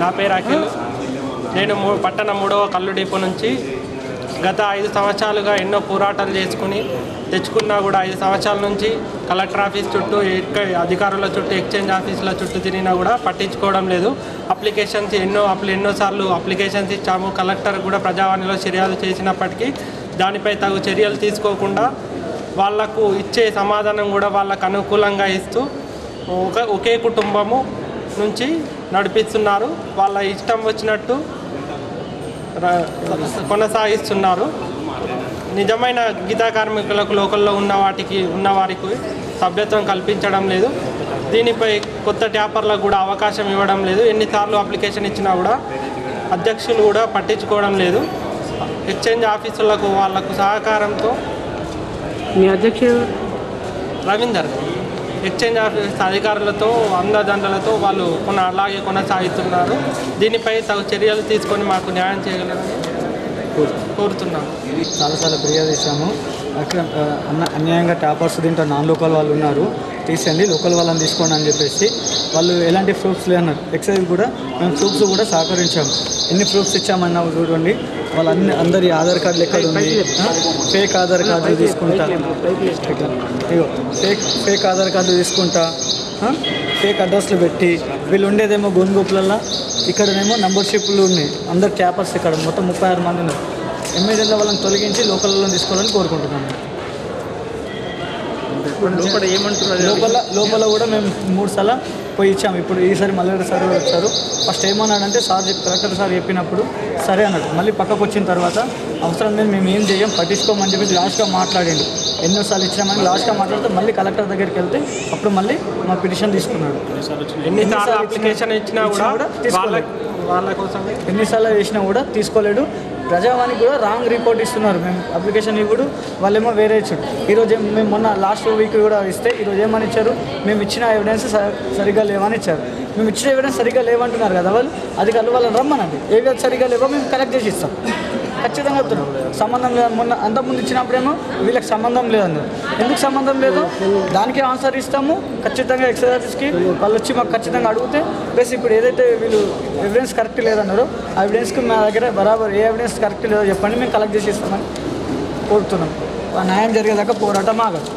నా పేరు అఖిల్. నేను పట్టణ 3వ కల్లు డిపో నుంచి గత 5 సంవత్సరాలుగా ఎన్నో పోరాటాలు చేసుకుని తెచ్చుకున్నా కూడా 5 సంవత్సరాల నుంచి కలెక్టర్ ఆఫీస్ చుట్టూ అధికారుల చుట్టూ ఎక్స్చేంజ్ ఆఫీసుల చుట్టూ తిరిగినా కూడా పట్టించుకోవడం లేదు. అప్లికేషన్స్ ఎన్నోసార్లు అప్లికేషన్స్ ఇచ్చాము. కలెక్టర్ కూడా ప్రజావాణిలో ఫిర్యాదు చేసినప్పటికీ దానిపై తగు చర్యలు తీసుకోకుండా వాళ్లకు ఇచ్చే సమాధానం కూడా వాళ్ళకు అనుకూలంగా ఇస్తూ ఒకే కుటుంబము నుంచి నడిపిస్తున్నారు. వాళ్ళ ఇష్టం వచ్చినట్టు కొనసాగిస్తున్నారు. నిజమైన గీతా కార్మికులకు లోకల్లో ఉన్న వారికి సభ్యత్వం కల్పించడం లేదు. దీనిపై కొత్త ట్యాపర్లకు కూడా అవకాశం ఇవ్వడం లేదు. ఎన్నిసార్లు అప్లికేషన్ ఇచ్చినా కూడా అధ్యక్షులు కూడా పట్టించుకోవడం లేదు. ఎక్స్చేంజ్ ఆఫీసులకు వాళ్లకు సహకారంతో మీ అధ్యక్షుడు రవీందర్ ఎక్స్చేంజ్ ఆఫీస్ అధికారులతో అందదండలతో వాళ్ళు అలాగే కొనసాగుతున్నారు. దీనిపై తగు చర్యలు తీసుకొని మాకు న్యాయం చేయగలరని కోరుతున్నాము. చాలాసార్లు ఫిర్యాదు ఇచ్చాము. అన్యాయంగా టాపర్స్ దీంట్లో నాన్ లోకల్ వాళ్ళు ఉన్నారు, తీసేయండి, లోకల్ వాళ్ళని తీసుకోండి అని చెప్పేసి వాళ్ళు ఎలాంటి ప్రూఫ్స్ లేదన్నారు. ఎక్సైజ్ కూడా మేము ప్రూఫ్స్ కూడా సహకరించాము. ఎన్ని ప్రూఫ్స్ ఇచ్చామన్నా చూడండి, అందరి ఆధార్ కార్డులు ఎక్కడ ఉంది, ఫేక్ ఆధార్ కార్డు తీసుకుంటా, ఇగో ఫేక్ ఆధార్ కార్డు తీసుకుంటా, ఫేక్ అడ్రస్లు పెట్టి వీళ్ళు ఉండేదేమో గొంగుపులల్లో, ఇక్కడనేమో నంబర్షిప్లు ఉన్నాయి. అందరు ట్యాపర్స్ ఇక్కడ మొత్తం 36 మంది ఉన్నారు. ఎమ్మెల్యేల వాళ్ళని తొలగించి లోకల్లో తీసుకోవాలని కోరుకుంటున్నాను. లోపల కూడా మేము 3 సార్లు పోయి ఇచ్చాము. ఇప్పుడు ఈసారి మల్లెడ్డి సార్ వచ్చారు. ఫస్ట్ ఏమన్నాడంటే కలెక్టర్ సార్ చెప్పినప్పుడు సరే అన్నాడు. మళ్ళీ పక్కకు వచ్చిన తర్వాత అవసరం లేదు, మేము ఏం చేయం, పట్టించుకోమని చెప్పేసి లాస్ట్గా మాట్లాడిండు. ఎన్నోసార్లు ఇచ్చామని లాస్ట్గా మాట్లాడితే మళ్ళీ కలెక్టర్ దగ్గరికి వెళ్తే అప్పుడు మళ్ళీ మా పిటిషన్ తీసుకున్నాడు. ఎన్నిసార్లు అప్లికేషన్ ఇచ్చినా కూడా ఎన్నిసార్లు చేసినా కూడా తీసుకోలేడు. ప్రజావానికి కూడా రాంగ్ రిపోర్ట్ ఇస్తున్నారు. మేము అప్లికేషన్ ఇవ్వడు, వాళ్ళేమో వేరే ఇచ్చాడు. ఈరోజు మేము మొన్న లాస్ట్ వీక్ కూడా ఇస్తే ఈరోజు ఏమని ఇచ్చారు, మేము ఇచ్చిన ఎవిడెన్స్ సరిగ్గా లేవని ఇచ్చారు. మేము ఇచ్చిన ఎవిడెన్స్ సరిగ్గా లేవంటున్నారు కదా వాళ్ళు, అధికారులు వాళ్ళని రమ్మనండి. ఏవి సరిగ్గా లేవో మేము కలెక్ట్ చేసి ఇస్తాం. ఖచ్చితంగా చెప్తున్నాం. సంబంధం లేదు. మొన్న అంతకుముందు ఇచ్చినప్పుడేమో వీళ్ళకి సంబంధం లేదన్నారు. ఎందుకు సంబంధం లేదు దానికి ఆన్సర్ ఇస్తాము. ఖచ్చితంగా ఎక్సైజ్ ఆఫీస్కి వాళ్ళు వచ్చి మాకు ఖచ్చితంగా అడిగితే ప్లస్ ఇప్పుడు ఏదైతే వీళ్ళు ఎవిడెన్స్ కరెక్ట్ లేదన్నారో ఆ ఎవిడెన్స్కి మా దగ్గర బరాబర్ ఏ ఎవిడెన్స్ కరెక్ట్ లేదో చెప్పండి, మేము కలెక్ట్ చేసి ఇస్తామని కోరుతున్నాం. న్యాయం జరిగేదాకా పోరాటం ఆగదు.